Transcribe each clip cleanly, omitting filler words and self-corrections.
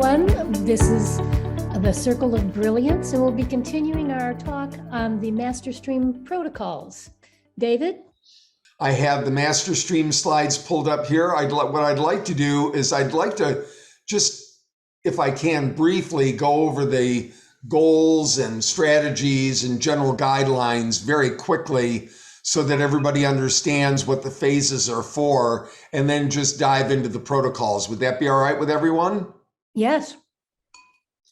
everyone. This is the Circle of Brilliance, and we'll be continuing our talk on the master stream protocols. David? I have the master stream slides pulled up here. What I'd like to do is I'd like to just, if I can, briefly go over the goals and strategies and general guidelines very quickly so that everybody understands what the phases are for, and then just dive into the protocols. Would that be all right with everyone? Yes.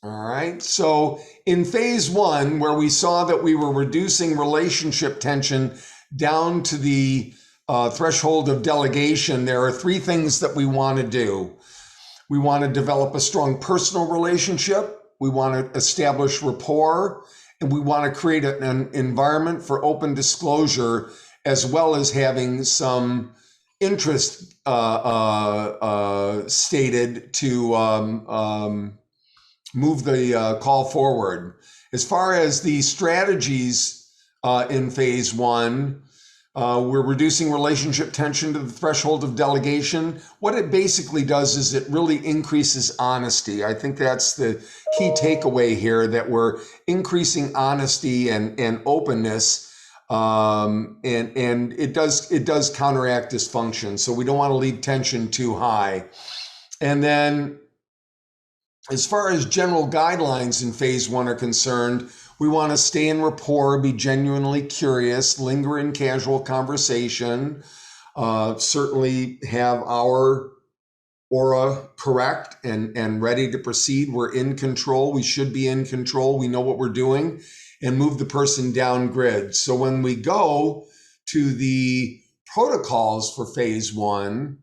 All right. So in phase one, where we saw that we were reducing relationship tension down to the threshold of delegation, there are three things that we want to do. We want to develop a strong personal relationship. We want to establish rapport, and we want to create an environment for open disclosure, as well as having some interest stated to move the call forward. As far as the strategies in phase one, we're reducing relationship tension to the threshold of delegation. What it basically does is it really increases honesty. I think that's the key takeaway here, that we're increasing honesty and openness, and it does counteract dysfunction. So we don't want to leave tension too high. And then as far as general guidelines in phase one are concerned, we want to stay in rapport, be genuinely curious, linger in casual conversation, certainly have our aura correct and ready to proceed. We're in control. We should be in control. We know what we're doing, and move the person down grid. So when we go to the protocols for phase one,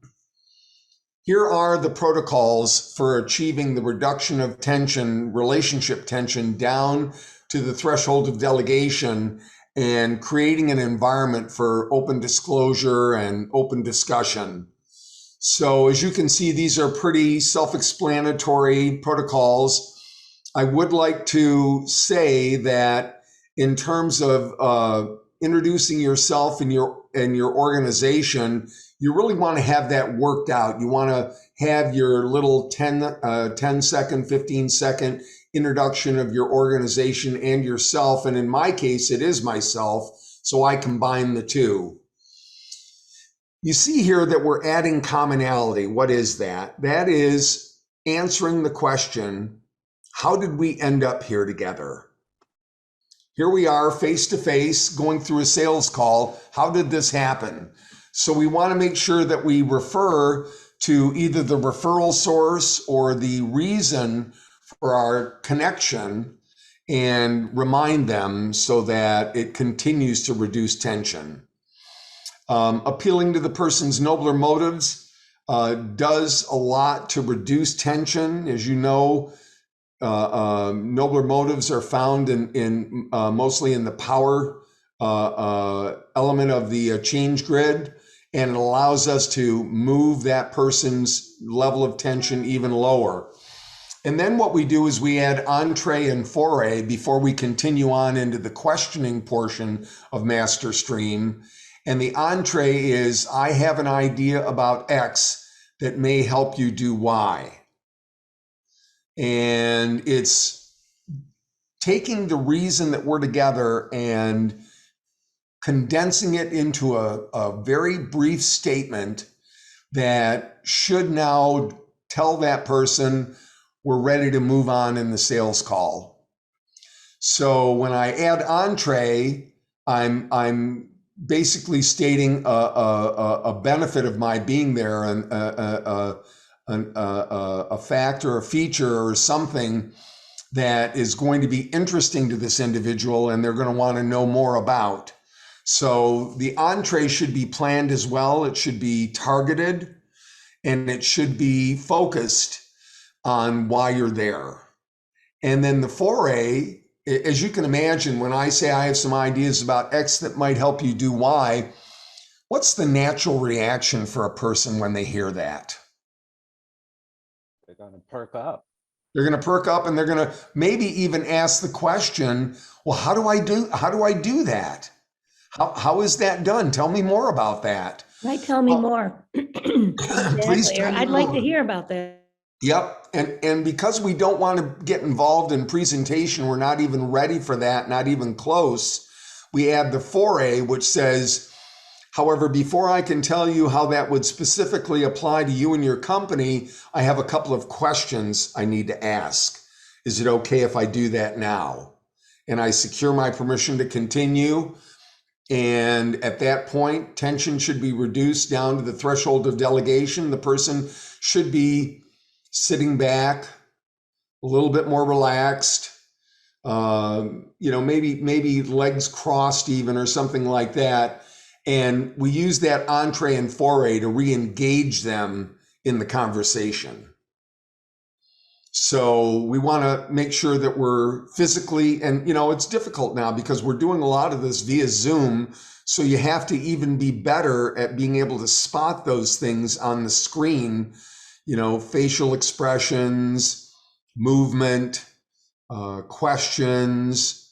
here are the protocols for achieving the reduction of tension, relationship tension, down to the threshold of delegation, and creating an environment for open disclosure and open discussion. So as you can see, these are pretty self-explanatory protocols. I would like to say that in terms of introducing yourself and your organization, you really want to have that worked out. You want to have your little 10 second, 15 second introduction of your organization and yourself. And in my case, it is myself. So I combine the two. You see here that we're adding commonality. What is that? That is answering the question, how did we end up here together? Here we are face to face going through a sales call. How did this happen? So we want to make sure that we refer to either the referral source or the reason for our connection and remind them so that it continues to reduce tension. Appealing to the person's nobler motives does a lot to reduce tension. As you know, nobler motives are found in mostly in the power element of the change grid, and it allows us to move that person's level of tension even lower. And then what we do is we add entree and foray before we continue on into the questioning portion of Master Stream. And the entree is, I have an idea about X that may help you do Y. And it's taking the reason that we're together and condensing it into a very brief statement that should now tell that person we're ready to move on in the sales call. So when I add entree, I'm basically stating a benefit of my being there, and a fact or a feature or something that is going to be interesting to this individual and they're going to want to know more about. So the entree should be planned as well. It should be targeted, and it should be focused on why you're there. And then the foray, as you can imagine, when I say I have some ideas about X that might help you do Y, what's the natural reaction for a person when they hear that? They're going to perk up. They're going to perk up, and they're going to maybe even ask the question, well, how do I do that? How is that done? Tell me more about that. Right, tell me more. Please Exactly. tell me I'd like more. to hear about that. Yep. And because we don't want to get involved in presentation, we're not even ready for that, not even close. We add the 4A, which says, however, before I can tell you how that would specifically apply to you and your company, I have a couple of questions I need to ask. Is it okay if I do that now? And I secure my permission to continue. And at that point, tension should be reduced down to the threshold of delegation. The person should be sitting back, a little bit more relaxed, maybe legs crossed even or something like that. And we use that entree and foray to re-engage them in the conversation. So we want to make sure that we're physically, and it's difficult now because we're doing a lot of this via Zoom. So you have to even be better at being able to spot those things on the screen, facial expressions, movement, questions,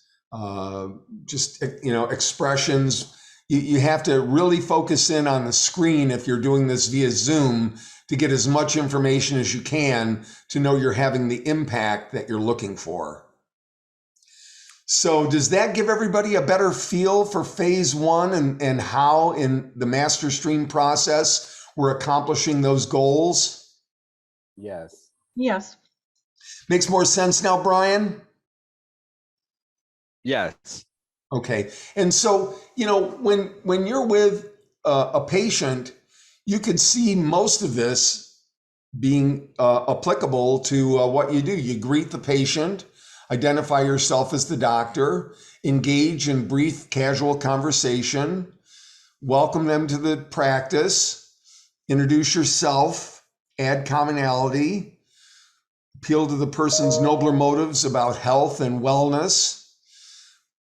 expressions. You have to really focus in on the screen if you're doing this via Zoom to get as much information as you can to know you're having the impact that you're looking for. So does that give everybody a better feel for phase one and how in the master stream process we're accomplishing those goals? Yes. Yes. Makes more sense now, Brian? Yes. Okay. And so, when you're with a patient, you could see most of this being applicable to what you do. You greet the patient, identify yourself as the doctor, engage in brief, casual conversation, welcome them to the practice, introduce yourself, add commonality, appeal to the person's nobler motives about health and wellness.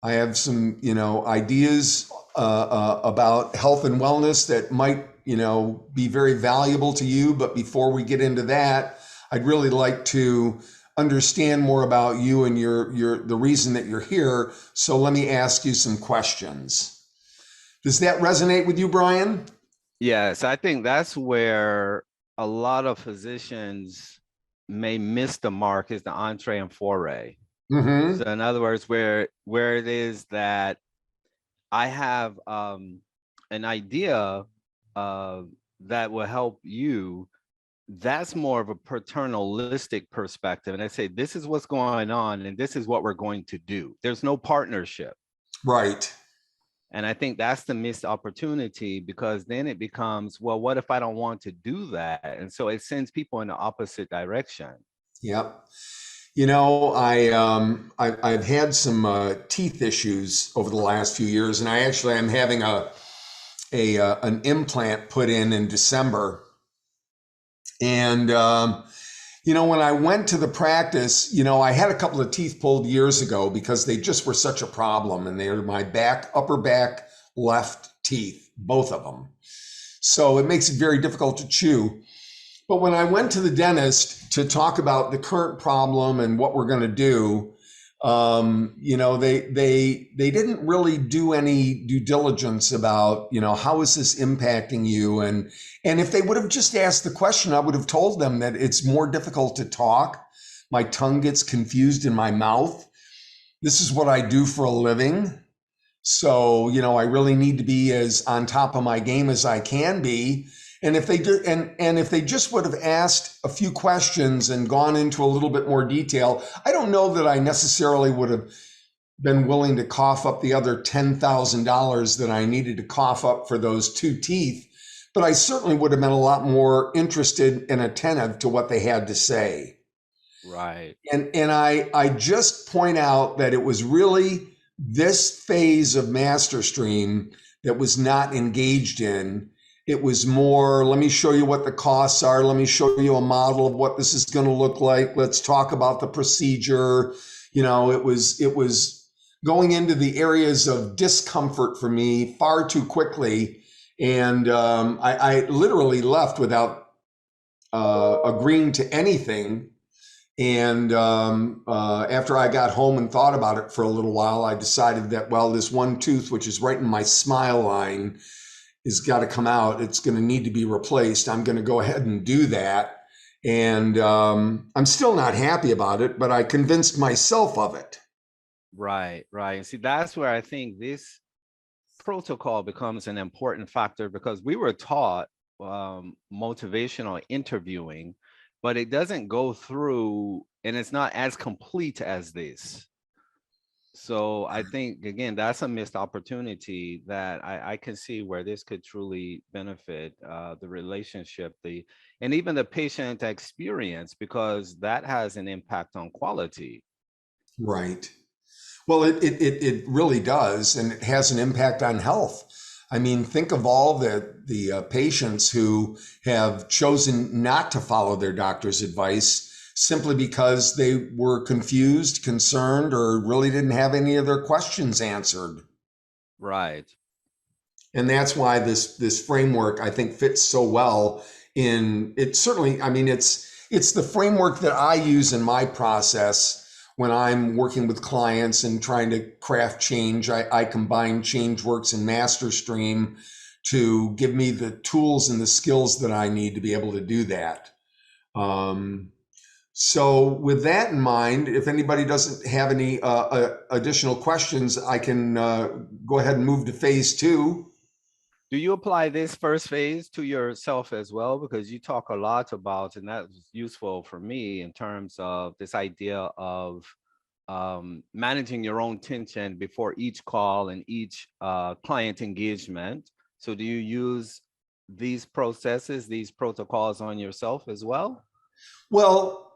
I have some, ideas about health and wellness that might, be very valuable to you. But before we get into that, I'd really like to understand more about you and the reason that you're here. So let me ask you some questions. Does that resonate with you, Brian? Yes, I think that's where a lot of physicians may miss the mark, is the entree and foray. Mm-hmm. So in other words, where it is that I have an idea that will help you, that's more of a paternalistic perspective. And I say, this is what's going on and this is what we're going to do. There's no partnership. Right. And I think that's the missed opportunity, because then it becomes, well, what if I don't want to do that? And so it sends people in the opposite direction. Yep. I've had some teeth issues over the last few years, and I'm having an implant put in December. And when I went to the practice, I had a couple of teeth pulled years ago because they just were such a problem, and they were my upper back left teeth, both of them. So it makes it very difficult to chew. But when I went to the dentist to talk about the current problem and what we're going to do, they didn't really do any due diligence about, how is this impacting you? And if they would have just asked the question, I would have told them that it's more difficult to talk. My tongue gets confused in my mouth. This is what I do for a living. So, I really need to be as on top of my game as I can be. And if they do, and if they just would have asked a few questions and gone into a little bit more detail, I don't know that I necessarily would have been willing to cough up the other $10,000 that I needed to cough up for those two teeth, but I certainly would have been a lot more interested and attentive to what they had to say. Right. And I just point out that it was really this phase of MasterStream that was not engaged in. It was more, let me show you what the costs are. Let me show you a model of what this is going to look like. Let's talk about the procedure. It was going into the areas of discomfort for me far too quickly. And I literally left without agreeing to anything. And after I got home and thought about it for a little while, I decided that, well, this one tooth, which is right in my smile line, has got to come out. It's going to need to be replaced. I'm going to go ahead and do that. And I'm still not happy about it, but I convinced myself of it. Right, right. And see, that's where I think this protocol becomes an important factor, because we were taught motivational interviewing, but it doesn't go through, and it's not as complete as this. So I think, again, that's a missed opportunity that I can see where this could truly benefit the relationship, and even the patient experience, because that has an impact on quality. Right. Well, it really does, and it has an impact on health. I mean, think of all the patients who have chosen not to follow their doctor's advice simply because they were confused, concerned, or really didn't have any of their questions answered. Right. And that's why this framework, I think, fits so well in it. Certainly, I mean, it's the framework that I use in my process when I'm working with clients and trying to craft change. I combine ChangeWorks and MasterStream to give me the tools and the skills that I need to be able to do that. So with that in mind, if anybody doesn't have any additional questions, I can go ahead and move to phase 2. Do you apply this first phase to yourself as well? Because you talk a lot about, and that was useful for me in terms of this idea of managing your own tension before each call and each client engagement. So do you use these processes, these protocols on yourself as well? Well,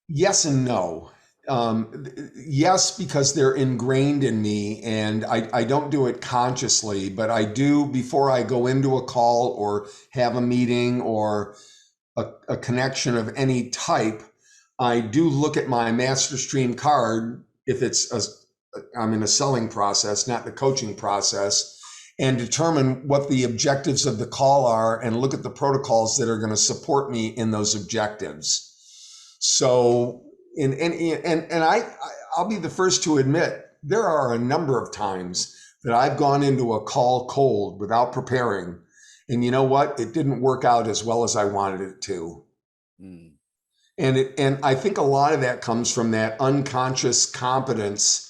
yes and no. Yes, because they're ingrained in me, and I don't do it consciously, but I do before I go into a call or have a meeting or a connection of any type. I do look at my MasterStream card if I'm in a selling process, not the coaching process, and determine what the objectives of the call are and look at the protocols that are going to support me in those objectives. So, I'll be the first to admit there are a number of times that I've gone into a call cold without preparing, and you know what? It didn't work out as well as I wanted it to. Mm. And I think a lot of that comes from that unconscious competence,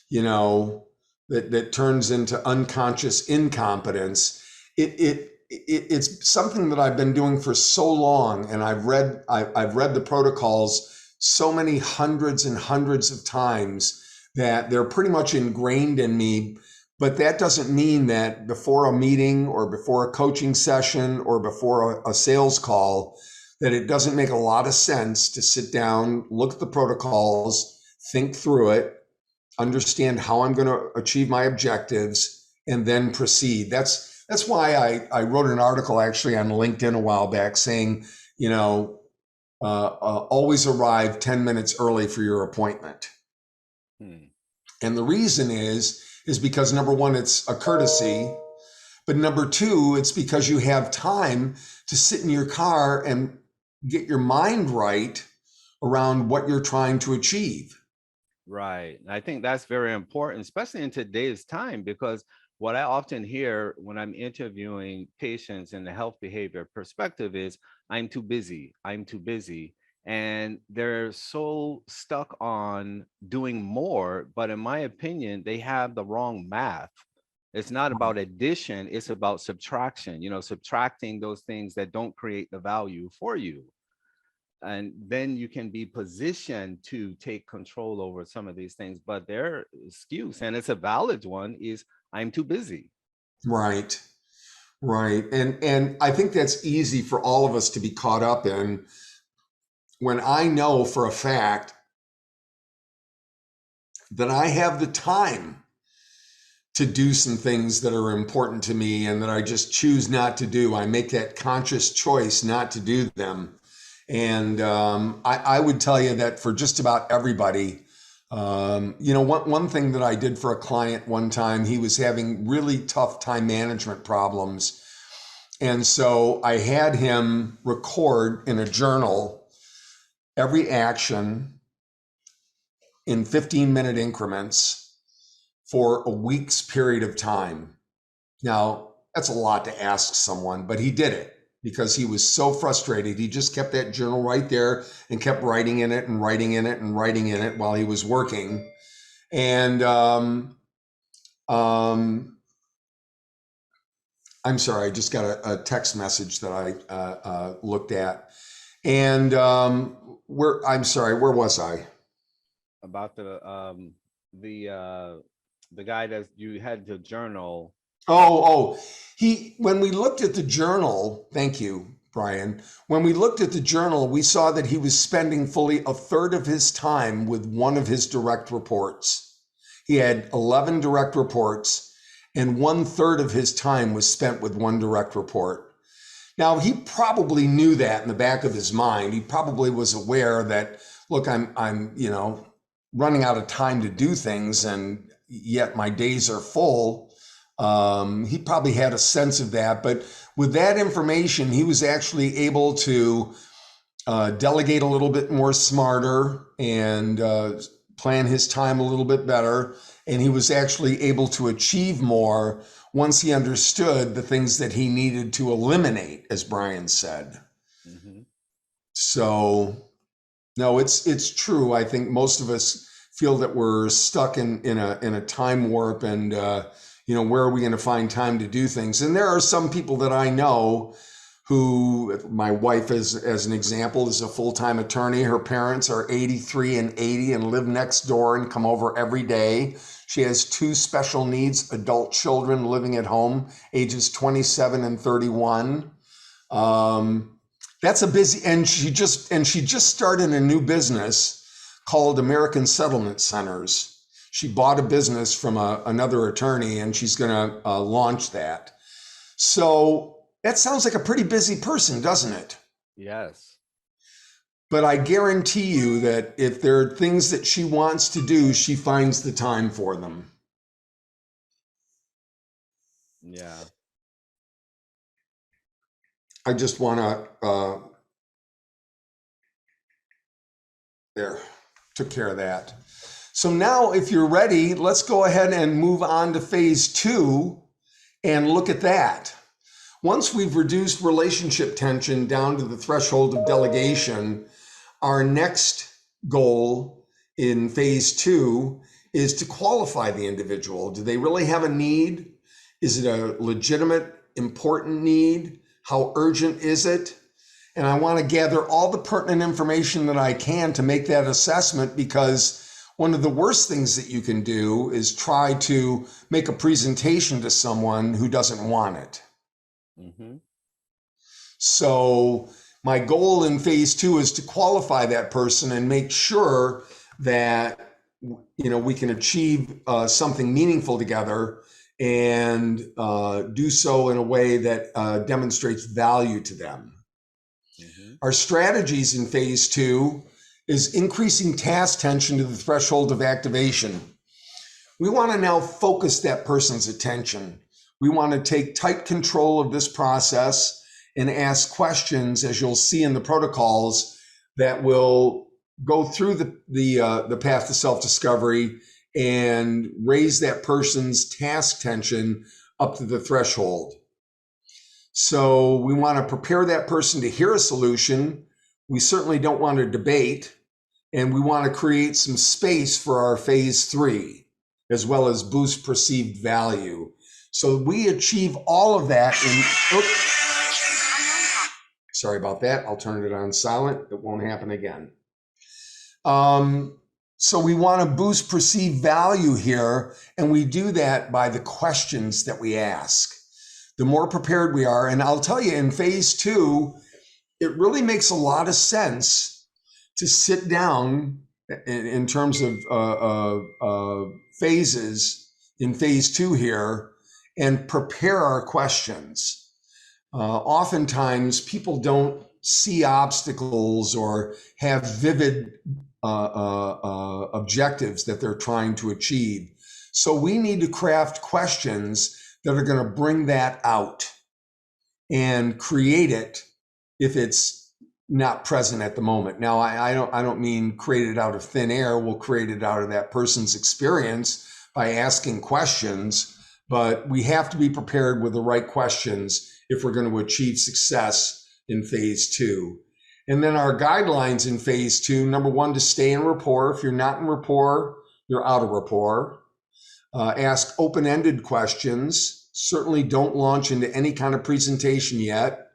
that turns into unconscious incompetence. It's something that I've been doing for so long, and I've read the protocols so many hundreds and hundreds of times that they're pretty much ingrained in me. But that doesn't mean that before a meeting or before a coaching session or before a sales call, that it doesn't make a lot of sense to sit down, look at the protocols, think through it, understand how I'm going to achieve my objectives, and then proceed. That's why I wrote an article actually on LinkedIn a while back saying, always arrive 10 minutes early for your appointment. And the reason is because number one, it's a courtesy, but number two, it's because you have time to sit in your car and get your mind right around what you're trying to achieve. Right. I think that's very important, especially in today's time, because what I often hear when I'm interviewing patients in the health behavior perspective is, I'm too busy. I'm too busy. And they're so stuck on doing more. But in my opinion, they have the wrong math. It's not about addition, it's about subtraction, subtracting those things that don't create the value for you. And then you can be positioned to take control over some of these things. But their excuse, and it's a valid one, is I'm too busy. Right. And I think that's easy for all of us to be caught up in. When I know for a fact that I have the time to do some things that are important to me and that I just choose not to do, I make that conscious choice not to do them. And I would tell you that for just about everybody, one thing that I did for a client one time, he was having really tough time management problems. And so I had him record in a journal every action in 15-minute increments for a week's period of time. Now, that's a lot to ask someone, but he did it. because he was so frustrated. He just kept that journal right there and kept writing in it and writing in it and writing in it while he was working. And I'm sorry, I just got a text message that I looked at. And I'm sorry, where was I? About the guy that you had the journal. When we looked at the journal, thank you, Brian. When we looked at the journal, we saw that he was spending fully a third of his time with one of his direct reports. He had 11 direct reports, and 1/3 of his time was spent with one direct report. Now, he probably knew that in the back of his mind. He probably was aware that, look, I'm running out of time to do things, and yet my days are full. He probably had a sense of that, but with that information, he was actually able to delegate a little bit more smarter and plan his time a little bit better. And he was actually able to achieve more once he understood the things that he needed to eliminate, as Brian said. Mm-hmm. So, no, it's true. I think most of us feel that we're stuck in a time warp, and where are we going to find time to do things? And there are some people that I know who, my wife as an example, is a full-time attorney. Her parents are 83 and 80 and live next door and come over every day. She has 2 special needs adult children living at home, ages 27 and 31. That's a busy, and she just started a new business called American Settlement Centers. She bought a business from another attorney, and she's going to launch that. So that sounds like a pretty busy person, doesn't it? Yes. But I guarantee you that if there are things that she wants to do, she finds the time for them. Yeah. I just want to, there, took care of that. So now if you're ready, let's go ahead and move on to phase 2 and look at that. Once we've reduced relationship tension down to the threshold of delegation, our next goal in phase 2 is to qualify the individual. Do they really have a need? Is it a legitimate, important need? How urgent is it? And I want to gather all the pertinent information that I can to make that assessment, because one of the worst things that you can do is try to make a presentation to someone who doesn't want it. Mm-hmm. So my goal in phase 2 is to qualify that person and make sure that we can achieve something meaningful together, and do so in a way that demonstrates value to them. Mm-hmm. Our strategies in phase 2 is increasing task tension to the threshold of activation. We want to now focus that person's attention. We want to take tight control of this process and ask questions, as you'll see in the protocols, that will go through the path to self-discovery and raise that person's task tension up to the threshold. So we want to prepare that person to hear a solution. We certainly don't want to debate, and we want to create some space for our phase 3, as well as boost perceived value. So we achieve all of that in, sorry about that. I'll turn it on silent. It won't happen again. So we want to boost perceived value here, and we do that by the questions that we ask. The more prepared we are, and I'll tell you, in phase 2, it really makes a lot of sense to sit down in terms of phases in phase 2 here and prepare our questions. Oftentimes, people don't see obstacles or have vivid objectives that they're trying to achieve. So we need to craft questions that are going to bring that out and create it if it's not present at the moment. Now, I don't mean create it out of thin air. We'll create it out of that person's experience by asking questions, but we have to be prepared with the right questions if we're going to achieve success in phase 2. And then our guidelines in phase 2, number 1, to stay in rapport. If you're not in rapport, you're out of rapport. Ask open-ended questions. Certainly don't launch into any kind of presentation yet.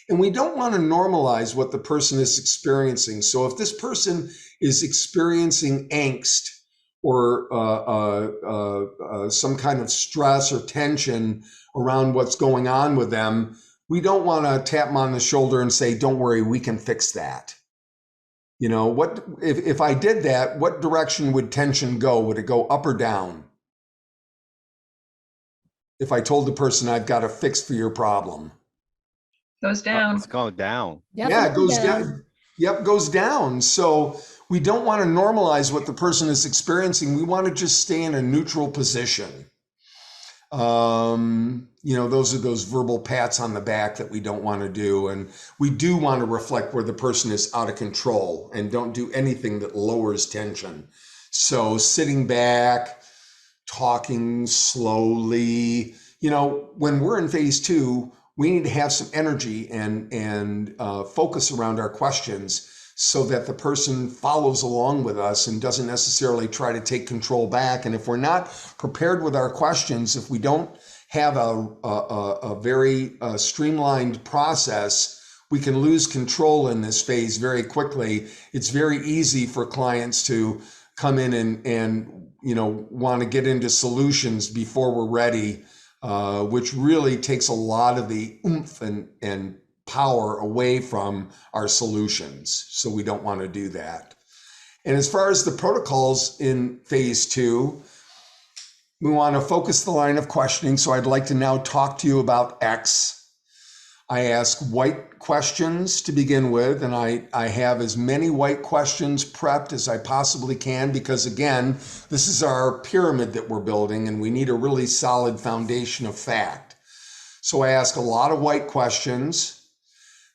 And we don't want to normalize what the person is experiencing. So if this person is experiencing angst or some kind of stress or tension around what's going on with them, we don't want to tap them on the shoulder and say, don't worry, we can fix that. You know, what if I did that, what direction would tension go? Would it go up or down? If I told the person I've got a fix for your problem. Goes down. It's going down. Yeah, it goes down. Yep, goes down. So we don't want to normalize what the person is experiencing. We want to just stay in a neutral position. You know, those are those verbal pats on the back that we don't want to do. And we do want to reflect where the person is out of control and don't do anything that lowers tension. So sitting back, talking slowly, you know, when we're in phase 2, we need to have some energy and focus around our questions so that the person follows along with us and doesn't necessarily try to take control back. And if we're not prepared with our questions, if we don't have a very streamlined process, we can lose control in this phase very quickly. It's very easy for clients to come in and you know, want to get into solutions before we're ready, which really takes a lot of the oomph and power away from our solutions. So we don't want to do that. And as far as the protocols in phase 2, we want to focus the line of questioning. So I'd like to now talk to you about X. I ask white questions to begin with, and I have as many white questions prepped as I possibly can, because again, this is our pyramid that we're building and we need a really solid foundation of fact. So I ask a lot of white questions.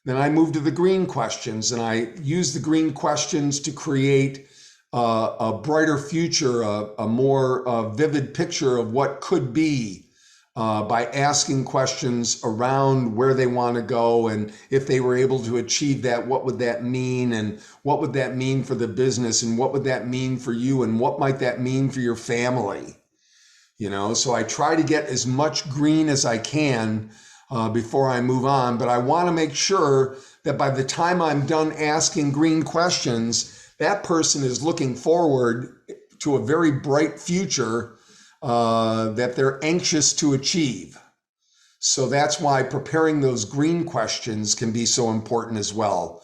Then I move to the green questions, and I use the green questions to create a brighter future, a more vivid picture of what could be by asking questions around where they want to go, and if they were able to achieve that, what would that mean, and what would that mean for the business, and what would that mean for you, and what might that mean for your family? You know, so I try to get as much green as I can before I move on, but I want to make sure that by the time I'm done asking green questions, that person is looking forward to a very bright future that they're anxious to achieve. So that's why preparing those green questions can be so important as well.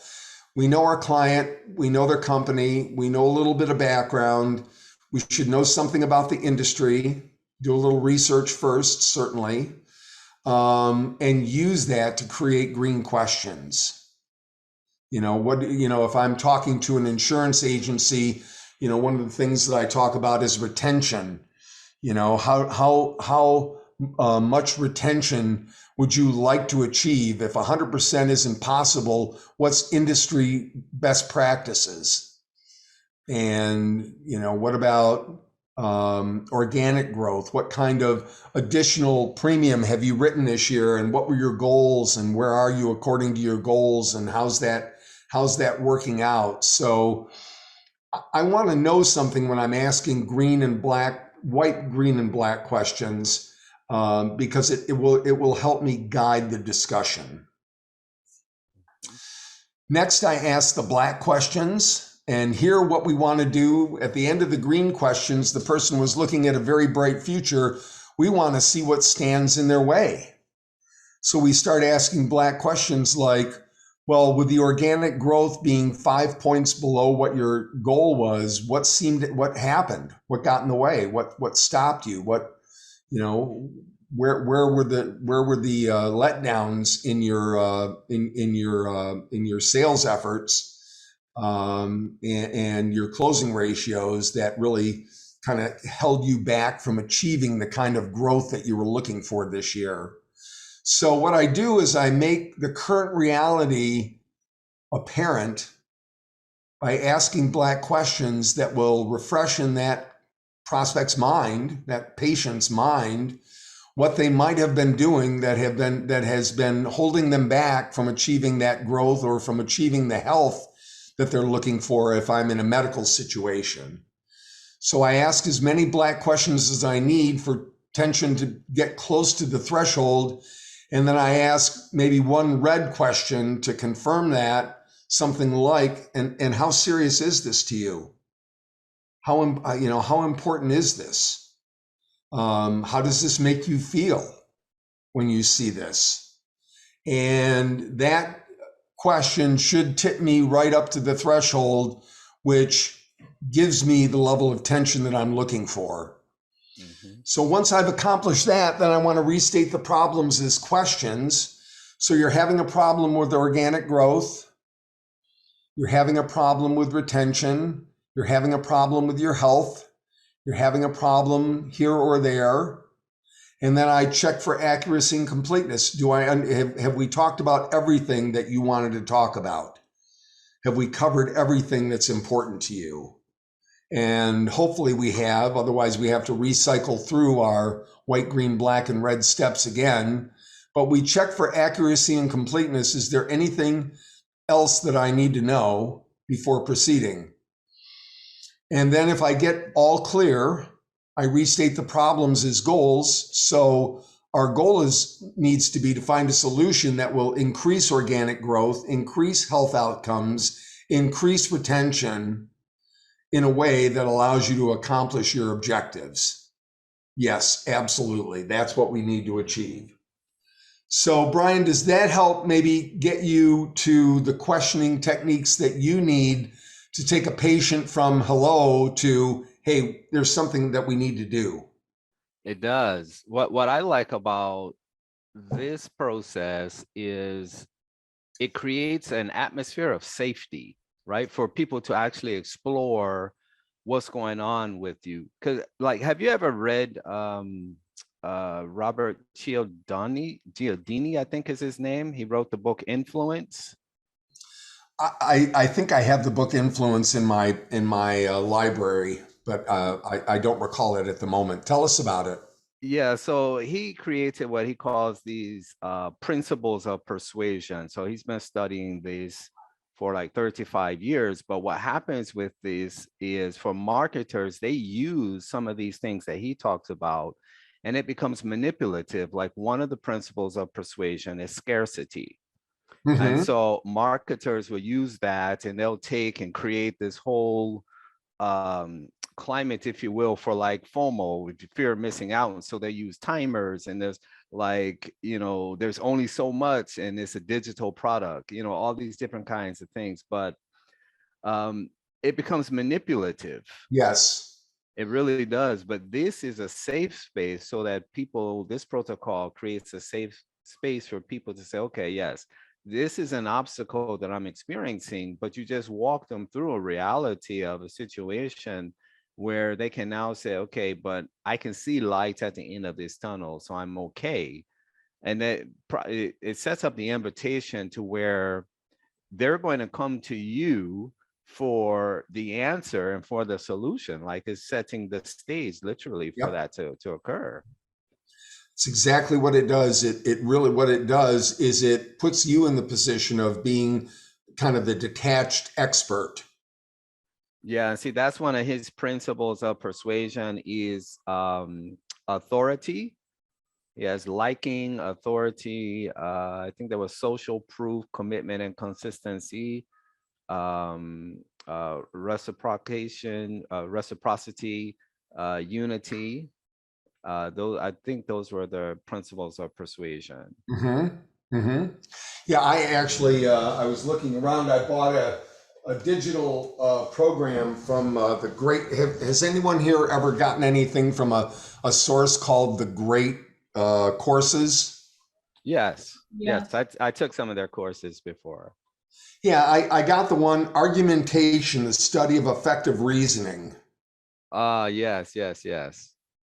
We know our client, we know their company, we know a little bit of background. We should know something about the industry, do a little research first, certainly. And use that to create green questions. You know, if I'm talking to an insurance agency, you know, one of the things that I talk about is retention. You know, how much retention would you like to achieve? If 100% isn't possible, what's industry best practices? And, you know, what about organic growth? What kind of additional premium have you written this year, and what were your goals, and where are you according to your goals, and how's that working out? So I want to know something when I'm asking white, green, and black questions, because it will help me guide the discussion. Next, I ask the black questions. And here, what we want to do at the end of the green questions, the person was looking at a very bright future. We want to see what stands in their way. So we start asking black questions like, well, with the organic growth being 5 points below what your goal was, what happened? What got in the way? What stopped you? What, you know, where were the letdowns in your sales efforts? And your closing ratios that really kind of held you back from achieving the kind of growth that you were looking for this year. So what I do is I make the current reality apparent by asking black questions that will refresh in that prospect's mind, that patient's mind, what they might have been doing that has been holding them back from achieving that growth or from achieving the health that they're looking for if I'm in a medical situation. So I ask as many black questions as I need for tension to get close to the threshold. And then I ask maybe one red question to confirm that, something like, and how serious is this to you? How important is this? How does this make you feel when you see this? And that question should tip me right up to the threshold, which gives me the level of tension that I'm looking for. Mm-hmm. So once I've accomplished that, then I want to restate the problems as questions. So you're having a problem with organic growth. You're having a problem with retention. You're having a problem with your health. You're having a problem here or there. And then I check for accuracy and completeness. Have we talked about everything that you wanted to talk about? Have we covered everything that's important to you? And hopefully we have, otherwise we have to recycle through our white, green, black, and red steps again. But we check for accuracy and completeness. Is there anything else that I need to know before proceeding? And then if I get all clear, I restate the problems as goals. So our goal needs to be to find a solution that will increase organic growth, increase health outcomes, increase retention in a way that allows you to accomplish your objectives. Yes, absolutely. That's what we need to achieve. So Brian, does that help maybe get you to the questioning techniques that you need to take a patient from hello to, hey, there's something that we need to do? It does. What I like about this process is it creates an atmosphere of safety, right? For people to actually explore what's going on with you. Because, like, have you ever read Robert Cialdini, I think is his name? He wrote the book Influence. I think I have the book Influence in my library, but I don't recall it at the moment. Tell us about it. Yeah, so he created what he calls these principles of persuasion. So he's been studying these for like 35 years. But what happens with this is, for marketers, they use some of these things that he talks about, and it becomes manipulative. Like, one of the principles of persuasion is scarcity. Mm-hmm. And so marketers will use that, and they'll take and create this whole climate, if you will, for like FOMO, fear of missing out. And so they use timers, and there's like, there's only so much, and it's a digital product, all these different kinds of things. But it becomes manipulative. Yes, it really does. But this is a safe space, so that this protocol creates a safe space for people to say, okay, yes, this is an obstacle that I'm experiencing, but you just walk them through a reality of a situation where they can now say, okay, but I can see light at the end of this tunnel, so I'm okay. And it sets up the invitation to where they're going to come to you for the answer and for the solution. Like, it's setting the stage literally for that to occur. It's exactly what it does. It really, what it does is it puts you in the position of being kind of the detached expert. Yeah, see, that's one of his principles of persuasion is authority. He has liking, authority. I think there was social proof, commitment, and consistency, reciprocation, reciprocity, unity. I think those were the principles of persuasion. Mm-hmm. Mm-hmm. Yeah, I actually, I was looking around. I bought a digital program from the Great. Has anyone here ever gotten anything from a source called the Great Courses? Yes. Yes, I took some of their courses before. Yeah, I got the one, Argumentation, the Study of Effective Reasoning. Yes.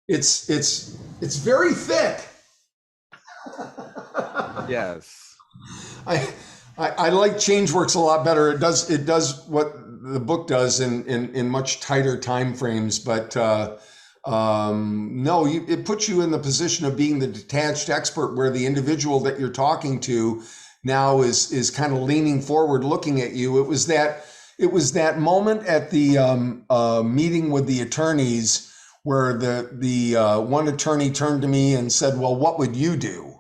It's very thick. Yes. I like ChangeWorks a lot better. It does what the book does in much tighter time frames, but No, it puts you in the position of being the detached expert, where the individual that you're talking to now is kind of leaning forward, looking at you. It was that moment at the meeting with the attorneys where the one attorney turned to me and said, "Well, what would you do?"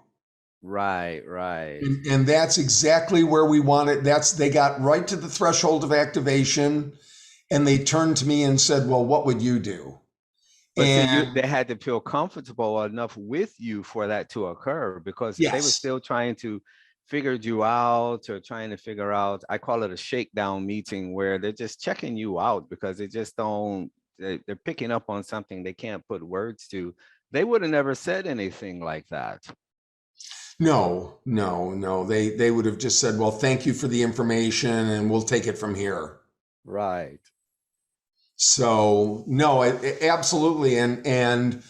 Right, right. And that's exactly where we wanted. They got right to the threshold of activation, and they turned to me and said, "Well, what would you do?" But see, And they had to feel comfortable enough with you for that to occur, because if they were yes, still trying to figure you out or trying to figure out, I call it a shakedown meeting, where they're just checking you out because they just don't, they're picking up on something they can't put words to. They would have never said anything like that. no, no, no. They would have just said, "Well, thank you for the information, and we'll take it from here." Right. So no, absolutely. And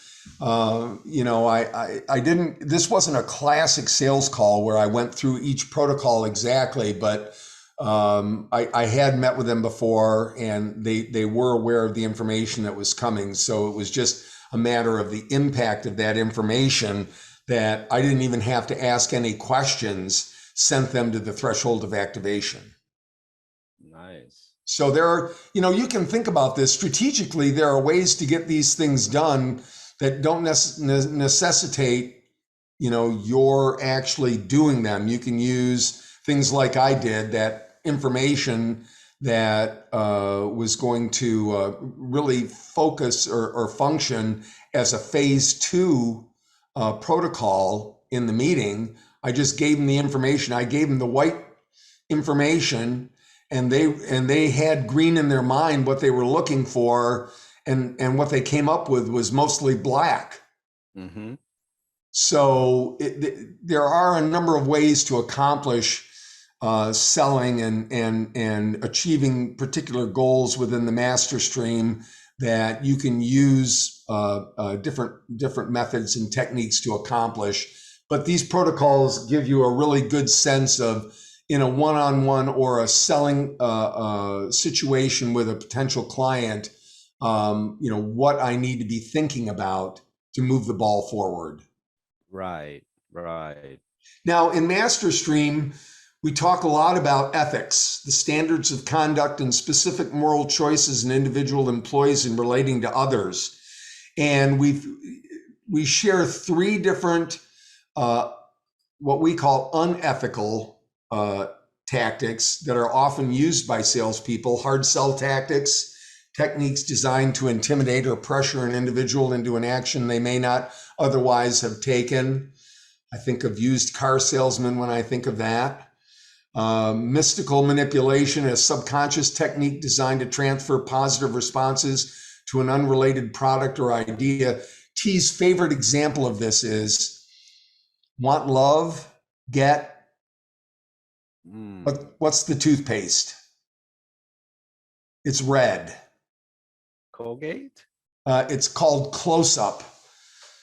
you know, I didn't, this wasn't a classic sales call where I went through each protocol exactly, but I had met with them before, and they were aware of the information that was coming. So it was just a matter of the impact of that information, that I didn't even have to ask any questions, sent them to the threshold of activation. Nice. So there are, you know, you can think about this strategically. There are ways to get these things done that don't necessitate, you know, you're actually doing them. You can use things like I did, that information that was going to really focus or function as a phase 2 protocol in the meeting. I just gave them the information. I gave them the white information, and they had green in their mind what they were looking for, and what they came up with was mostly black. Mm-hmm. So there are a number of ways to accomplish selling and achieving particular goals within the master stream, that you can use different methods and techniques to accomplish. But these protocols give you a really good sense of, in a one-on-one or a selling situation with a potential client, you know, what I need to be thinking about to move the ball forward. Right, right. Now, in MasterStream, we talk a lot about ethics, the standards of conduct and specific moral choices an individual employs in relating to others. And we share 3 different, what we call unethical tactics that are often used by salespeople: hard sell tactics, techniques designed to intimidate or pressure an individual into an action they may not otherwise have taken. I think of used car salesmen when I think of that. Mystical manipulation, a subconscious technique designed to transfer positive responses to an unrelated product or idea. T's favorite example of this is, want love, get, what's the toothpaste? It's red. Colgate? It's called Close Up.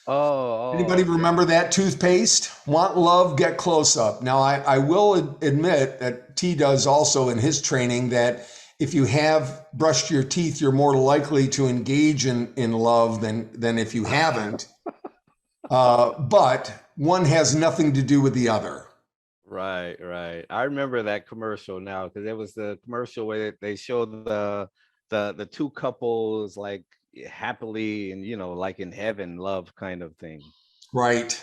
Anybody Okay. remember that toothpaste? Want love, get close up. Now, I will admit that T does also in his training that if you have brushed your teeth, you're more likely to engage in love than if you haven't. But one has nothing to do with the other. Right, right. I remember that commercial now, because it was the commercial where they showed the 2 couples like happily and, you know, like in heaven, love kind of thing. Right.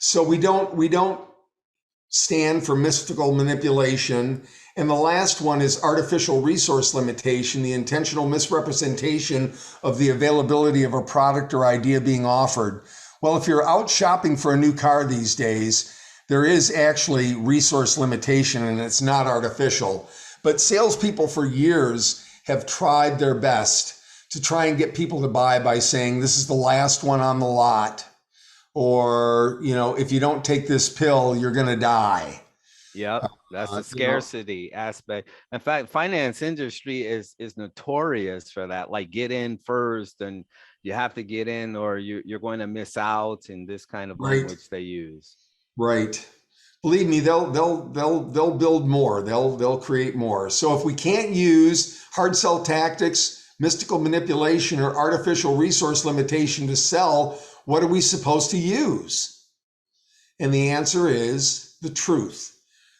So we don't stand for mystical manipulation. And the last one is artificial resource limitation, the intentional misrepresentation of the availability of a product or idea being offered. Well, if you're out shopping for a new car these days, there is actually resource limitation, and it's not artificial. But salespeople for years have tried their best to try and get people to buy by saying, this is the last one on the lot, or, you know, if you don't take this pill, you're going to die. Yep, that's the You know, scarcity aspect. In fact, finance industry is notorious for that. Like, get in first, and you have to get in, or you're going to miss out, in this kind of right, language they use. right. Believe me, they'll build more. They'll create more. So if we can't use hard sell tactics, mystical manipulation, or artificial resource limitation to sell, what are we supposed to use? And the answer is the truth,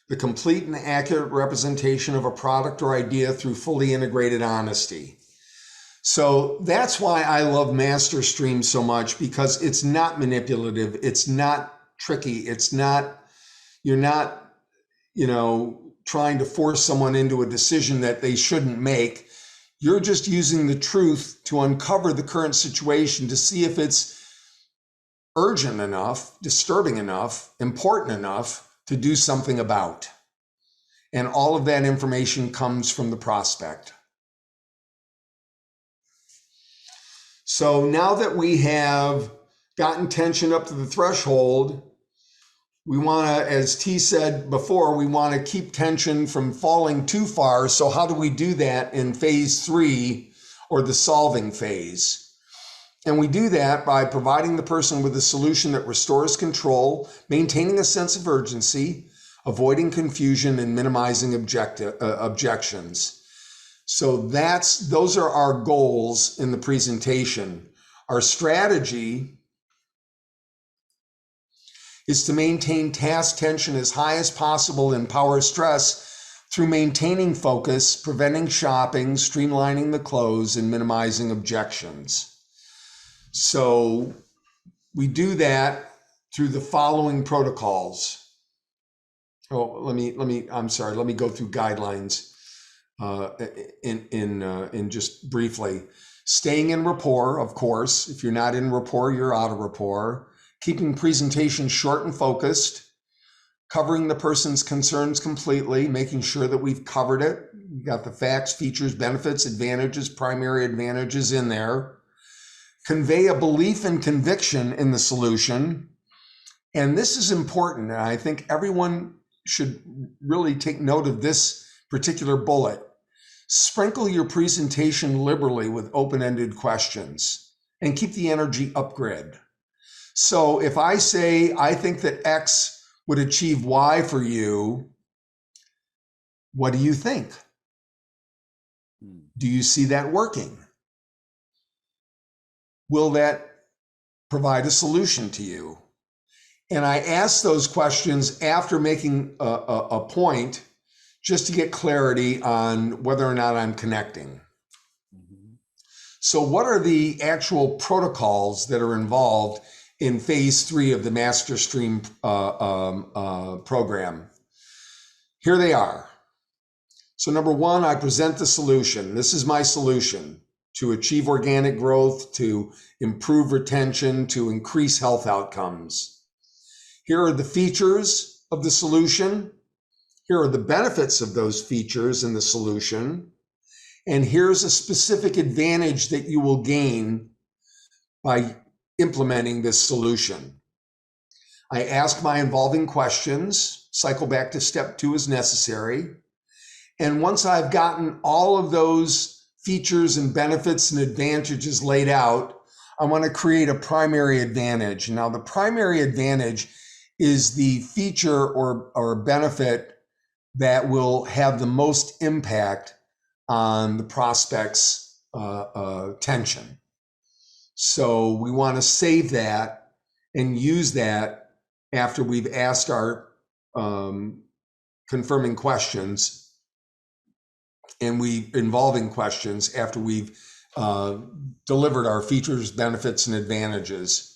the complete and accurate representation of a product or idea through fully integrated honesty. So that's why I love MasterStream so much, because it's not manipulative. It's not tricky. It's not, you're not, trying to force someone into a decision that they shouldn't make. You're just using the truth to uncover the current situation to see if it's urgent enough, disturbing enough, important enough to do something about. And all of that information comes from the prospect. So now that we have gotten tension up to the threshold, we want to, as T said before, we want to keep tension from falling too far. So how do we do that in phase 3, or the solving phase? And we do that by providing the person with a solution that restores control, maintaining a sense of urgency, avoiding confusion, and minimizing objections. So those are our goals in the presentation. Our strategy is to maintain task tension as high as possible and power stress through maintaining focus, preventing shopping, streamlining the close, and minimizing objections. So we do that through the following protocols. Let me go through guidelines in just briefly. Staying in rapport, of course. If you're not in rapport, you're out of rapport. Keeping presentation short and focused. Covering the person's concerns completely, making sure that we've covered it. We got the facts, features, benefits, advantages, primary advantages in there. Convey a belief and conviction in the solution. And this is important. And I think everyone should really take note of this particular bullet. Sprinkle your presentation liberally with open-ended questions and keep the energy upgrid. So if I say, I think that X would achieve Y for you, what do you think? Do you see that working? Will that provide a solution to you? And I ask those questions after making a point, just to get clarity on whether or not I'm connecting. So what are the actual protocols that are involved in phase 3 of the MasterStream program? Here they are. So number 1, I present the solution. This is my solution to achieve organic growth, to improve retention, to increase health outcomes. Here are the features of the solution. Here are the benefits of those features in the solution. And here's a specific advantage that you will gain by implementing this solution. I ask my involving questions, cycle back to step 2 as necessary. And once I've gotten all of those features and benefits and advantages laid out, I want to create a primary advantage. Now, the primary advantage is the feature or benefit that will have the most impact on the prospect's tension. So we want to save that and use that after we've asked our confirming questions and involving questions after we've delivered our features, benefits, and advantages.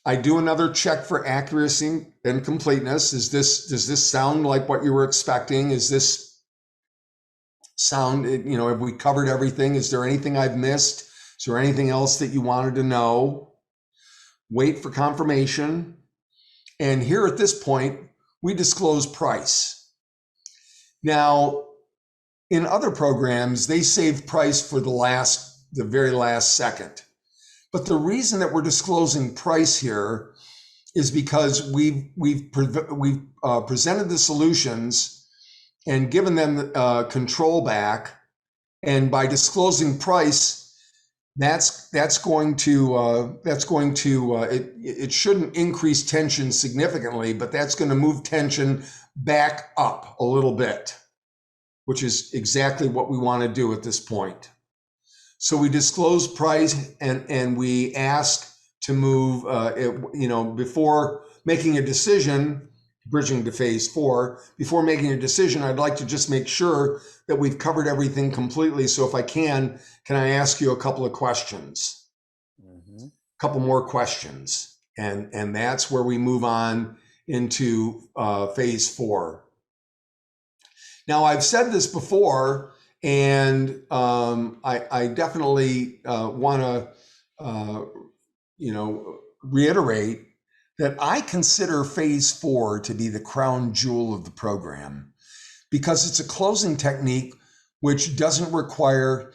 I do another check for accuracy and completeness. Does this sound like what you were expecting? Is this sound, have we covered everything? Is there anything I've missed? Is there anything else that you wanted to know? Wait for confirmation. And here at this point, we disclose price. Now, in other programs, they save price for the very last second. But the reason that we're disclosing price here is because we've presented the solutions and given them control back, and by disclosing price, it shouldn't increase tension significantly, but that's going to move tension back up a little bit, which is exactly what we want to do at this point. So we disclose price and we ask to move, before making a decision, bridging to phase 4, before making a decision, I'd like to just make sure that we've covered everything completely. So if I can I ask you a couple of questions? Mhm. A couple more questions. And that's where we move on into phase 4. Now, I've said this before, and I definitely want to, reiterate that I consider phase 4 to be the crown jewel of the program because it's a closing technique which doesn't require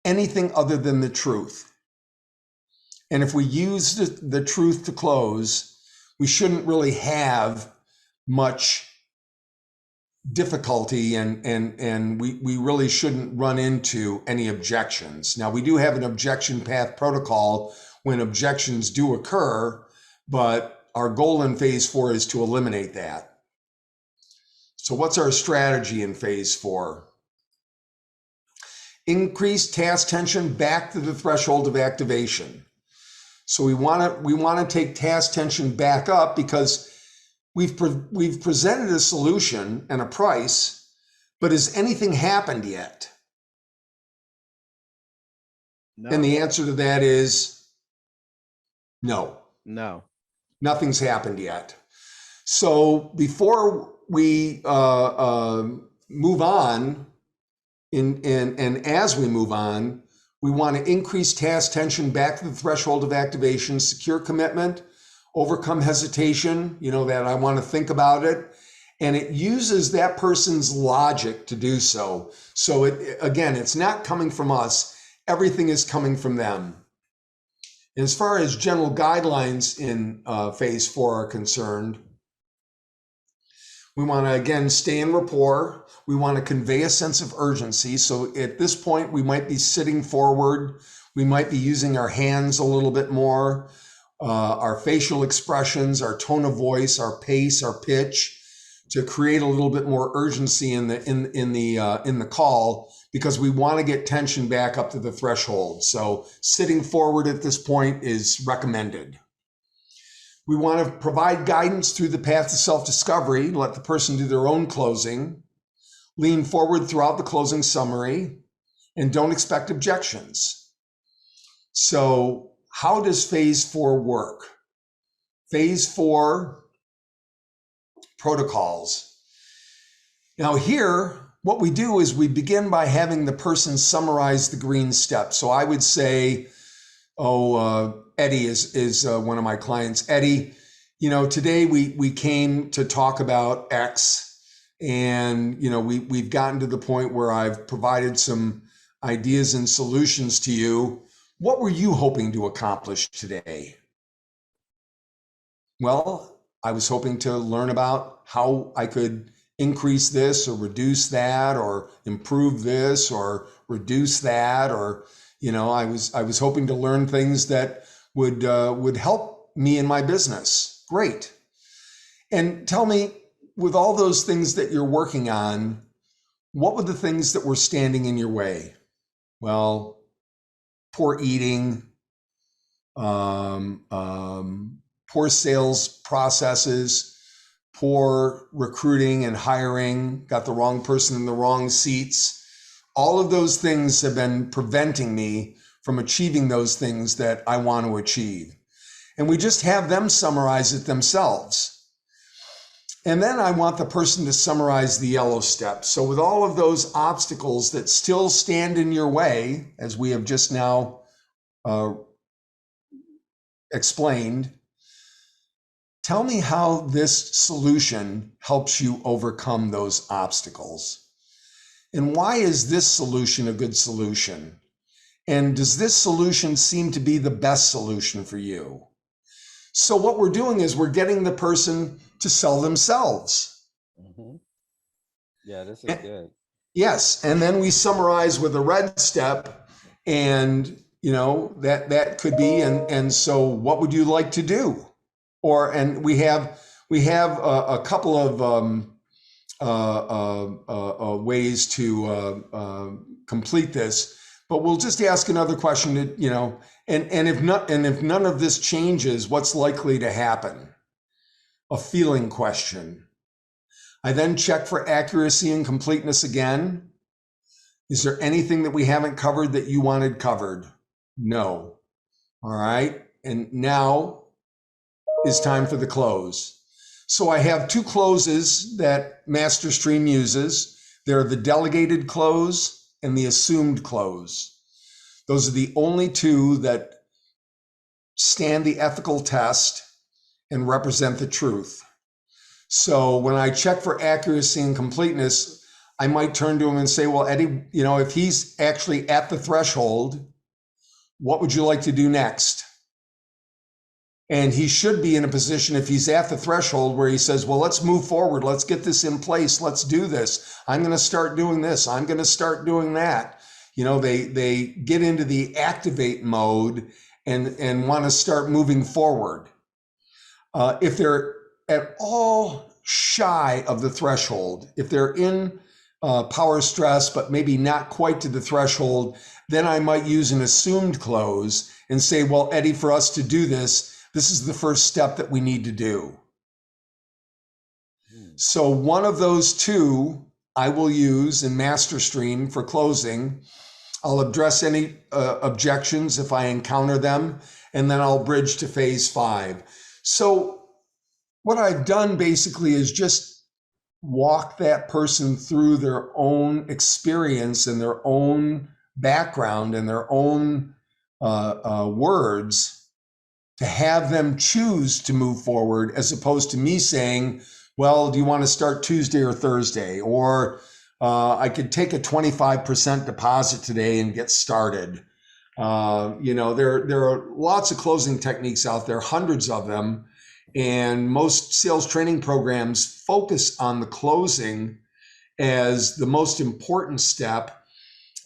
anything other than the truth. And if we use the truth to close, we shouldn't really have much difficulty and we really shouldn't run into any objections. Now, we do have an objection path protocol when objections do occur, but our goal in phase 4 is to eliminate that. So what's our strategy in phase 4? Increase task tension back to the threshold of activation. So we want to take task tension back up because we've presented a solution and a price, but has anything happened yet? No. And the answer to that is no. No. Nothing's happened yet. So before we move on, and as we move on, we want to increase task tension back to the threshold of activation, secure commitment, overcome hesitation, that I want to think about it. And it uses that person's logic to do so. So it's not coming from us. Everything is coming from them. And as far as general guidelines in phase 4 are concerned, we want to, again, stay in rapport. We want to convey a sense of urgency. So at this point, we might be sitting forward. We might be using our hands a little bit more, our facial expressions, our tone of voice, our pace, our pitch, to create a little bit more urgency in the call, because we want to get tension back up to the threshold. So sitting forward at this point is recommended. We want to provide guidance through the path to self-discovery, let the person do their own closing, lean forward throughout the closing summary, and don't expect objections. So how does phase 4 work? Phase 4 protocols. Now here, what we do is we begin by having the person summarize the green steps. So I would say, Eddie is one of my clients. Eddie, today we came to talk about X, and we've gotten to the point where I've provided some ideas and solutions to you. What were you hoping to accomplish today? Well, I was hoping to learn about how I could increase this or reduce that, or improve this or reduce that, or I was hoping to learn things that would help me in my business. Great. And tell me, with all those things that you're working on, what were the things that were standing in your way? Well, poor eating, poor sales processes, poor recruiting and hiring, got the wrong person in the wrong seats. All of those things have been preventing me from achieving those things that I want to achieve. And we just have them summarize it themselves. And then I want the person to summarize the yellow steps. So with all of those obstacles that still stand in your way, as we have just now explained, tell me how this solution helps you overcome those obstacles. And why is this solution a good solution? And does this solution seem to be the best solution for you? So what we're doing is we're getting the person to sell themselves. Mm-hmm. Yeah, this is good. Yes, and then we summarize with a red step, and that could be, and so what would you like to do? And we have a couple of ways to complete this, But we'll just ask another question that, and if none of this changes, what's likely to happen? A feeling question. I then check for accuracy and completeness again. Is there anything that we haven't covered that you wanted covered? No. All right. And now is time for the close. So I have two closes that MasterStream uses. They're the delegated close and the assumed close. Those are the only two that stand the ethical test and represent the truth. So when I check for accuracy and completeness, I might turn to him and say, well, Eddie, if he's actually at the threshold, what would you like to do next? And he should be in a position, if he's at the threshold, where he says, well, let's move forward. Let's get this in place. Let's do this. I'm going to start doing this. I'm going to start doing that. They get into the activate mode and want to start moving forward. If they're at all shy of the threshold, if they're in power stress, but maybe not quite to the threshold, then I might use an assumed close and say, well, Eddie, for us to do this, this is the first step that we need to do. So one of those two I will use in MasterStream for closing. I'll address any objections if I encounter them, and then I'll bridge to phase 5. So what I've done basically is just walk that person through their own experience and their own background and their own words to have them choose to move forward, as opposed to me saying, well, do you want to start Tuesday or Thursday? Or I could take a 25% deposit today and get started. There are lots of closing techniques out there, hundreds of them. And most sales training programs focus on the closing as the most important step.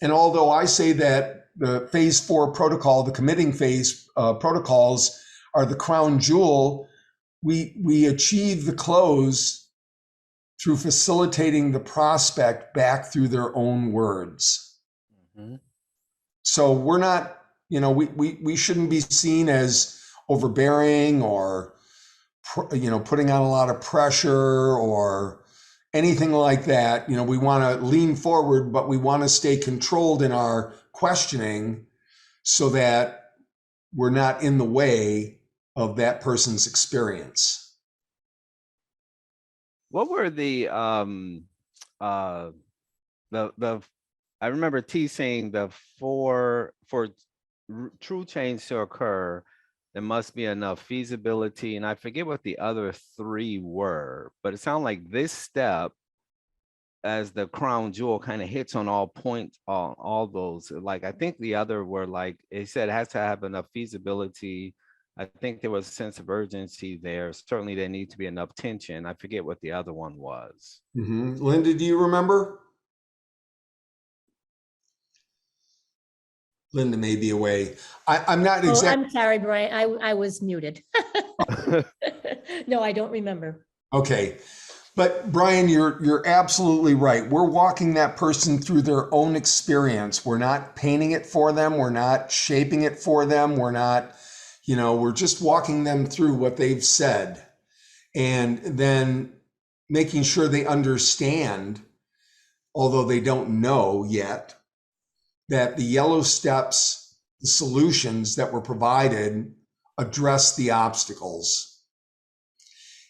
And although I say that the phase 4 protocol, the committing phase protocols are the crown jewel, we achieve the close through facilitating the prospect back through their own words. Mm-hmm. So we're not, we shouldn't be seen as overbearing or putting on a lot of pressure or anything like that. We want to lean forward, but we want to stay controlled in our questioning so that we're not in the way of that person's experience. What were the I remember T saying for true change to occur, there must be enough feasibility, and I forget what the other 3 were, but it sounded like this step as the crown jewel kind of hits on all points, all those. Like, I think the other were like, it said it has to have enough feasibility. I think there was a sense of urgency there. Certainly there needs to be enough tension. I forget what the other one was. Mm-hmm. Linda, do you remember? Linda may be away. I'm not exactly. I'm sorry, Brian. I was muted. No, I don't remember. Okay. But Brian, you're absolutely right. We're walking that person through their own experience. We're not painting it for them. We're not shaping it for them. We're not, we're just walking them through what they've said and then making sure they understand, although they don't know yet, that the yellow steps, the solutions that were provided, address the obstacles.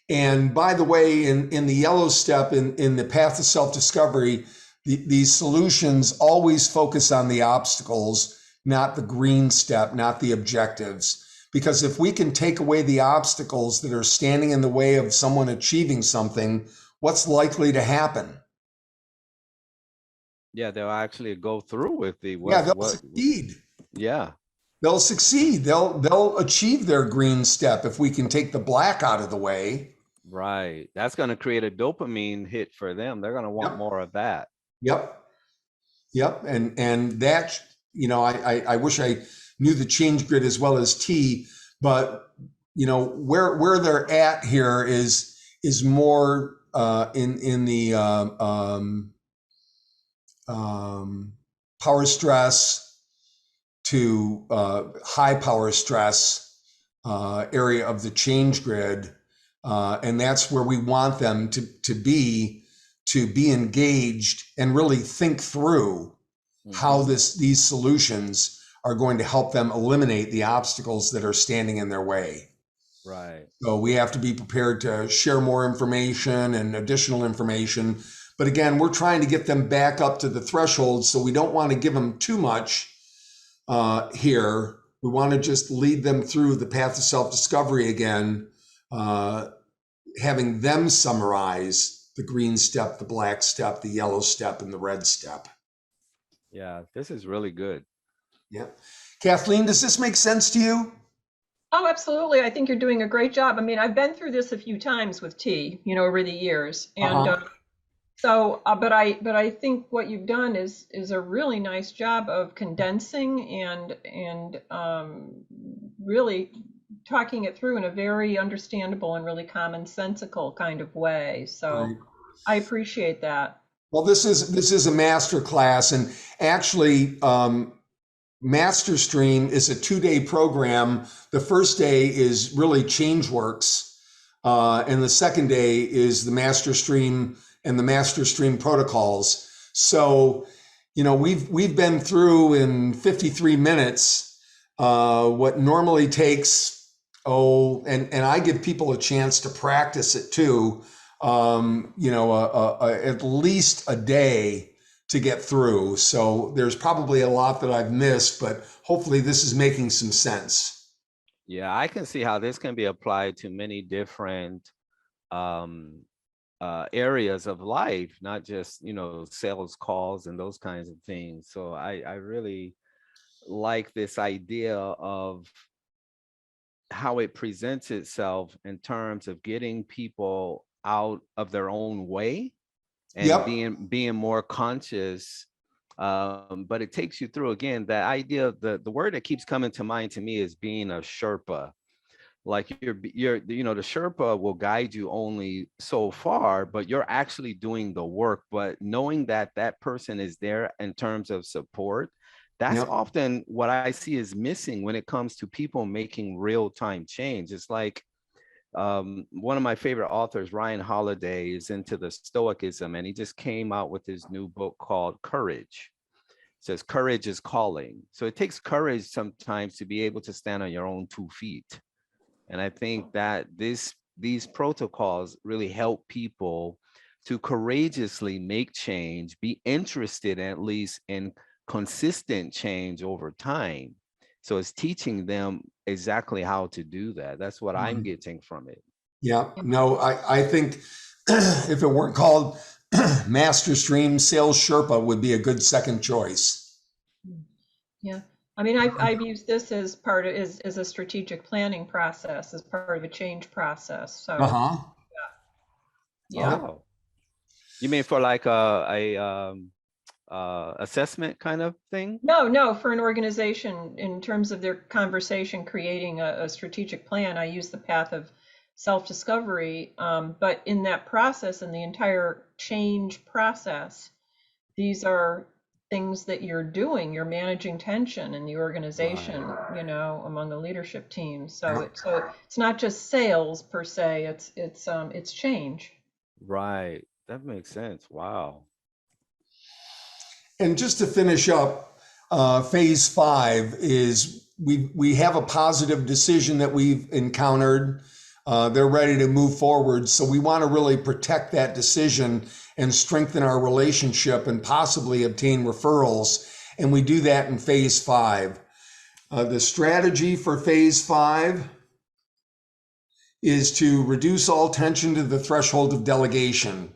And by the way, in the yellow step, in the path of self-discovery, these solutions always focus on the obstacles, not the green step, not the objectives. Because if we can take away the obstacles that are standing in the way of someone achieving something, what's likely to happen? Yeah, they'll actually go through with the they'll succeed. Yeah. They'll succeed. They'll achieve their green step if we can take the black out of the way. Right. That's going to create a dopamine hit for them. They're going to want more of that. Yep. And that, I wish I knew the change grid as well as T, but where they're at here is more in the power stress, to high power stress area of the change grid. And that's where we want them to be engaged and really think through how these solutions are going to help them eliminate the obstacles that are standing in their way. Right. So we have to be prepared to share more information and additional information. But again, we're trying to get them back up to the threshold, so we don't want to give them too much here. We want to just lead them through the path of self-discovery again, having them summarize the green step, the black step, the yellow step, and the red step. Yeah, this is really good. Yeah. Kathleen, does this make sense to you? Oh, absolutely. I think you're doing a great job. I mean, I've been through this a few times with T, over the years. And but I think what you've done is a really nice job of condensing and really talking it through in a very understandable and really commonsensical kind of way. So Right. I appreciate that. Well, this is a master class, and actually, MasterStream is a 2-day program. The first day is really ChangeWorks, and the second day is the MasterStream and the MasterStream protocols. So, we've been through in 53 minutes what normally takes and I give people a chance to practice it too. At least a day to get through. So there's probably a lot that I've missed, but hopefully this is making some sense. Yeah, I can see how this can be applied to many different areas of life, not just, sales calls and those kinds of things. So I really like this idea of how it presents itself in terms of getting people out of their own way and Yep. being more conscious. But it takes you through, again, that idea of the word that keeps coming to mind to me is being a Sherpa. Like the Sherpa will guide you only so far, but you're actually doing the work. But knowing that that person is there in terms of support, that's Yep. often what I see is missing when it comes to people making real-time change. It's like, one of my favorite authors, Ryan Holiday, is into the Stoicism, and he just came out with his new book called Courage. It says courage is calling. So it takes courage sometimes to be able to stand on your own 2 feet. And I think that these protocols really help people to courageously make change, be interested at least in consistent change over time. So it's teaching them exactly how to do that. That's what I'm getting from it. Yeah. No, I think if it weren't called MasterStream, Sales Sherpa would be a good second choice. Yeah. I mean, I've used this as part of as a strategic planning process, as part of a change process. So yeah. Oh. You mean for like a assessment kind of thing? No, for an organization, in terms of their conversation, creating a strategic plan, I use the path of self-discovery. But in that process, in the entire change process, these are things that you're doing. You're managing tension in the organization, among the leadership team. So it's not just sales per se. It's change. Right. That makes sense. Wow. And just to finish up, phase 5 is we have a positive decision that we've encountered. They're ready to move forward. So we want to really protect that decision and strengthen our relationship and possibly obtain referrals. And we do that in phase 5. The strategy for phase 5 is to reduce all tension to the threshold of delegation.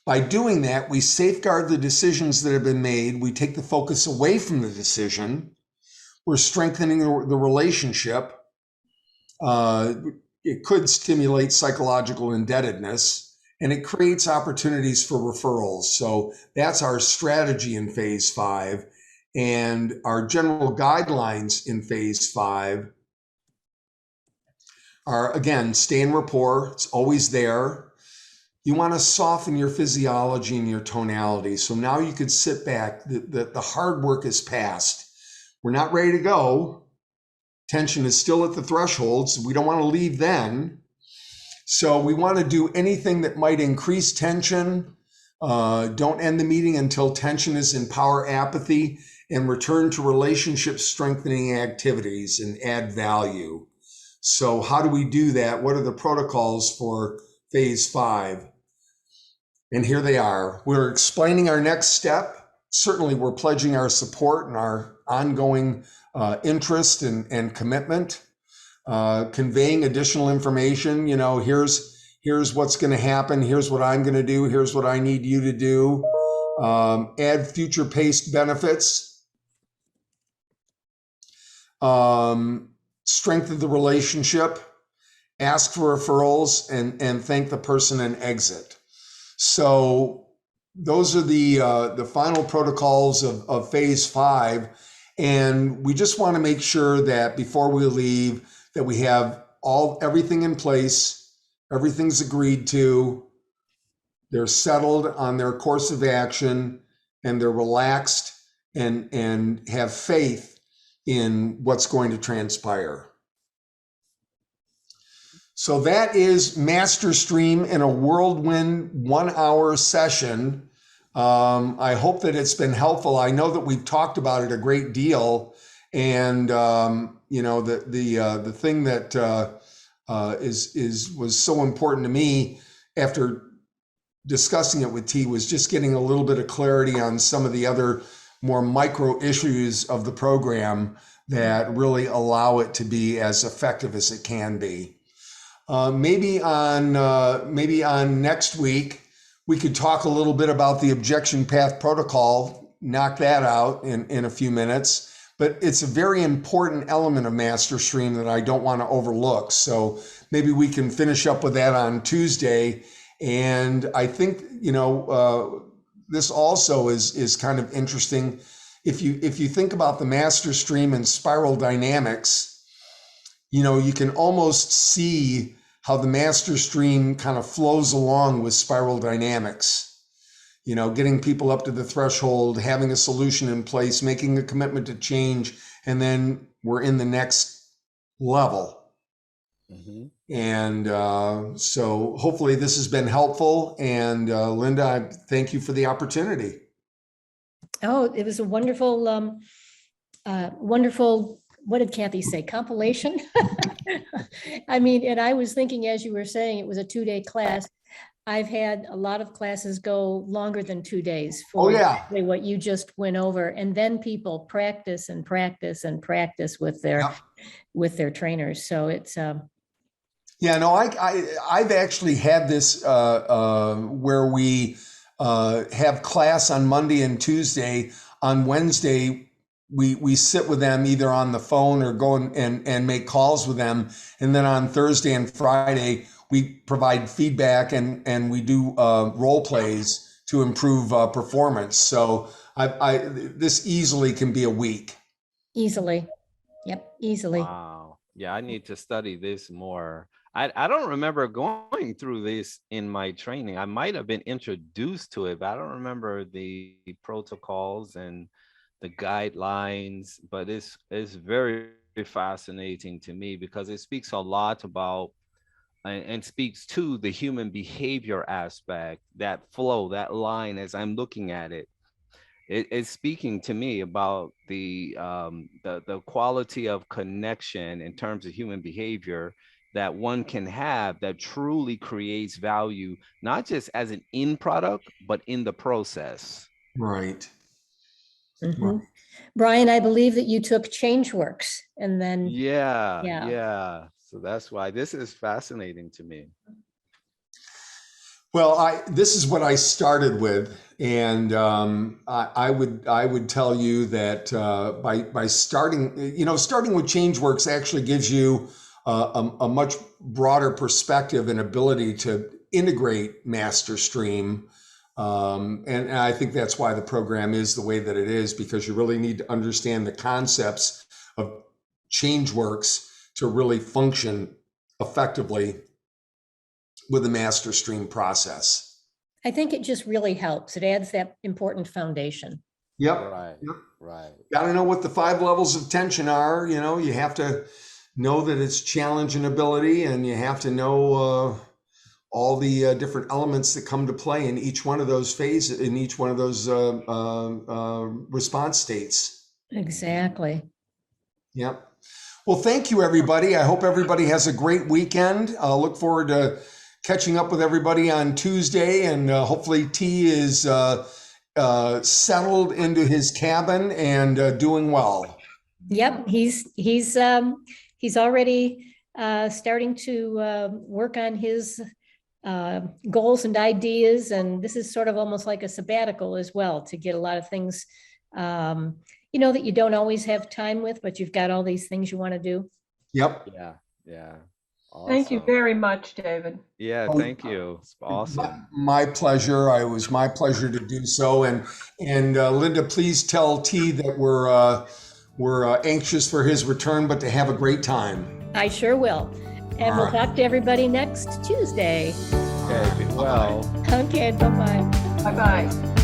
By doing that, we safeguard the decisions that have been made. We take the focus away from the decision. We're strengthening the relationship. It could stimulate psychological indebtedness, and it creates opportunities for referrals. So that's our strategy in phase 5. And our general guidelines in phase 5 are, again, stay in rapport. It's always there. You want to soften your physiology and your tonality. So now you could sit back. The hard work is past. We're not ready to go. Tension is still at the threshold, so we don't want to leave then. So we want to do anything that might increase tension. Don't end the meeting until tension is in power apathy, and return to relationship strengthening activities and add value. So how do we do that? What are the protocols for phase 5? And here they are. We're explaining our next step. Certainly we're pledging our support and our ongoing interest and commitment, conveying additional information. You know, here's what's going to happen. Here's what I'm going to do. Here's what I need you to do. Add future paced benefits. Strengthen the relationship, ask for referrals, and thank the person and exit. So those are the final protocols of phase 5. And we just want to make sure that before we leave that we have everything in place, everything's agreed to, they're settled on their course of action, and they're relaxed and have faith in what's going to transpire. So that is MasterStream in a whirlwind 1-hour session. I hope that it's been helpful. I know that we've talked about it a great deal, and you know, the thing that was so important to me after discussing it with T was just getting a little bit of clarity on some of the other more micro issues of the program that really allow it to be as effective as it can be. Maybe on next week, we could talk a little bit about the objection path protocol, knock that out in a few minutes, but it's a very important element of MasterStream that I don't want to overlook. So maybe we can finish up with that on Tuesday. And I think, you know, this also is kind of interesting. If you think about the MasterStream and spiral dynamics, you know, you can almost see how the MasterStream kind of flows along with spiral dynamics. You know, getting people up to the threshold, having a solution in place, making a commitment to change, and then we're in the next level. Mm-hmm. And so hopefully this has been helpful. And Linda, I thank you for the opportunity. Oh, it was a wonderful, wonderful, what did Kathy say? Compilation? I mean, and I was thinking, as you were saying, it was a 2-day class. I've had a lot of classes go longer than 2 days for exactly what you just went over. And then people practice and practice and practice with their trainers. So it's yeah, no, I've actually had this where we have class on Monday and Tuesday. On Wednesday, we sit with them either on the phone or go and make calls with them. And then on Thursday and Friday, we provide feedback and we do role plays to improve performance. So this easily can be a week. Easily. Yep, easily. Wow. Yeah, I need to study this more. I don't remember going through this in my training. I might have been introduced to it, but I don't remember the protocols and the guidelines. But it's very fascinating to me because it speaks a lot about and speaks to the human behavior aspect, that flow, that line. As I'm looking at it, it's speaking to me about the quality of connection in terms of human behavior that one can have that truly creates value, not just as an end product, but in the process. Right. Mm-hmm. Right. Brian, I believe that you took ChangeWorks and then. Yeah. So that's why this is fascinating to me. Well, this is what I started with, and I would tell you that by starting with ChangeWorks actually gives you a much broader perspective and ability to integrate MasterStream, and I think that's why the program is the way that it is, because you really need to understand the concepts of ChangeWorks to really function effectively with the MasterStream process. I think it just really helps. It adds that important foundation. Yep. Right. Yep. Right. Got to know what the 5 levels of tension are. You know, you have to know that it's challenge and ability, and you have to know all the different elements that come to play in each one of those phases, in each one of those response states. Exactly. Yep. Well, thank you, everybody. I hope everybody has a great weekend. Look forward to catching up with everybody on Tuesday, and hopefully T is settled into his cabin and doing well. Yep, he's already starting to work on his goals and ideas, and this is sort of almost like a sabbatical as well, to get a lot of things that you don't always have time with, but you've got all these things you want to do. Yep. Yeah. Yeah. Thank you Awesome. very much, David. Yeah, Oh, thank you. It's awesome. My pleasure. It was my pleasure to do so. And Linda, please tell T that we're anxious for his return, but to have a great time. I sure will. And All we'll right. talk to everybody next Tuesday. Okay, be well. Okay, bye-bye. Bye-bye.